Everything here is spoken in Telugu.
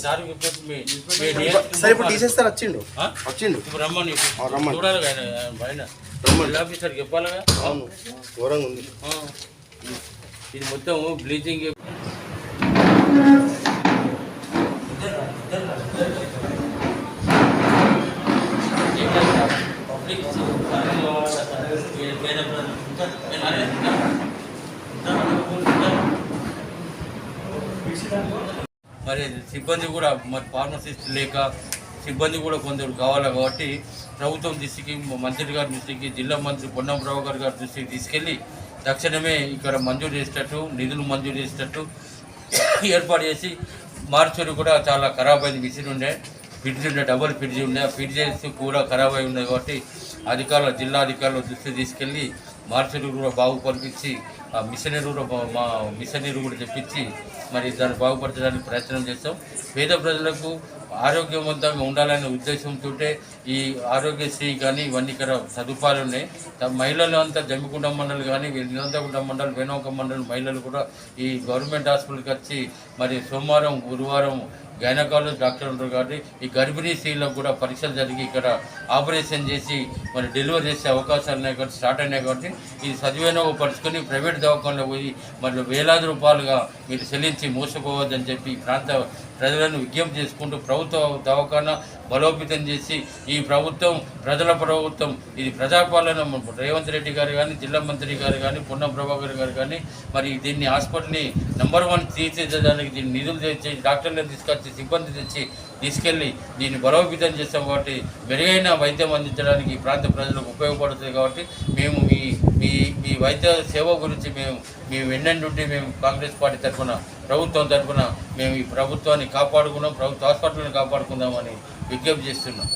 సార్ సార్ ఇప్పుడు తీసేస్తారు వచ్చిండు ఇప్పుడు రమ్మని చూడాలి పైన ఆఫీసర్కి చెప్పాలిగా. అవును ఘోరంగా ఉంది ఇది మొత్తం బ్లీచింగ్. మరి సిబ్బంది కూడా మరి ఫార్మసిస్ట్ లేక సిబ్బంది కూడా కొందరు కావాలి కాబట్టి ప్రభుత్వం దృష్టికి, మంత్రి గారి దృష్టికి, జిల్లా మంత్రి పొన్నం ప్రభాకర్ గారి దృష్టికి తీసుకెళ్ళి తక్షణమే ఇక్కడ మంజూరు చేసేటట్టు, నిధులు మంజూరు చేసేటట్టు ఏర్పాటు చేసి, మార్చులు కూడా చాలా ఖరాబ్ అయింది. మిషన్ ఉండే, ఫ్రిడ్జ్ ఉండే, డబుల్ ఫ్రిడ్జ్ ఉండే, ఆ ఫ్రిడ్జెస్ కూడా ఖరాబ్ అయి ఉన్నాయి కాబట్టి అధికారులు, జిల్లా అధికారుల దృష్టికి తీసుకెళ్ళి మార్చులు కూడా బాగుపరిపించి, ఆ మిషనరీ కూడా తెప్పించి మరి దాన్ని బాగుపరచడానికి ప్రయత్నం చేస్తాం. పేద ప్రజలకు ఆరోగ్యవంతంగా ఉండాలనే ఉద్దేశంతో ఈ ఆరోగ్యశ్రీ కానీ ఇవన్నీ ఇక్కడ సదుపాయాలు ఉన్నాయి. మహిళలు అంతా జమ్మికుంట మండలి కానీ, నిరంతకుంట మండలి, వేణోక మండలి మహిళలు కూడా ఈ గవర్నమెంట్ హాస్పిటల్కి వచ్చి మరి సోమవారం, గురువారం గైనకాలజీ డాక్టర్ ఉంటారు కాబట్టి ఈ గర్భిణీ స్త్రీలకు కూడా పరీక్షలు జరిగి ఇక్కడ ఆపరేషన్ చేసి మరి డెలివరీ చేసే అవకాశాలు ఉన్నాయి కాబట్టి స్టార్ట్ అయినాయి కాబట్టి ఇది సద్వినియోగపరుచుకొని ప్రైవేట్ దవాఖానలో పోయి మరి వేలాది రూపాయలుగా మీరు చెల్లించి మోసపోవద్దని చెప్పి ఈ ప్రాంత ప్రజలను విజ్ఞప్తి చేసుకుంటూ ప్రభుత్వ దవాఖానా బలోపేతం చేసి ఈ ప్రభుత్వం ప్రజల ప్రభుత్వం, ఇది ప్రజాపాలన. రేవంత్ రెడ్డి గారు కానీ, జిల్లా మంత్రి గారు కానీ, పొన్నం ప్రభాకర్ గారు కానీ మరి దీన్ని హాస్పిటల్ని నెంబర్ 1 తీర్చిదిద్దడానికి దీన్ని నిధులు తెచ్చి, డాక్టర్లను తీసుకొచ్చి, సిబ్బంది తెచ్చి తీసుకెళ్ళి దీన్ని బలోపేతం చేస్తాం కాబట్టి మెరుగైన వైద్యం అందించడానికి ఈ ప్రాంత ప్రజలకు ఉపయోగపడుతుంది. కాబట్టి మేము మీ వైద్య సేవ గురించి మేము వెన్నంటుంటే మేము కాంగ్రెస్ పార్టీ తరఫున, ప్రభుత్వం తరఫున మేము ఈ ప్రభుత్వాన్ని కాపాడుకున్నాం, ప్రభుత్వ హాస్పిటల్ని కాపాడుకుందామని విజ్ఞప్తి చేస్తున్నాం.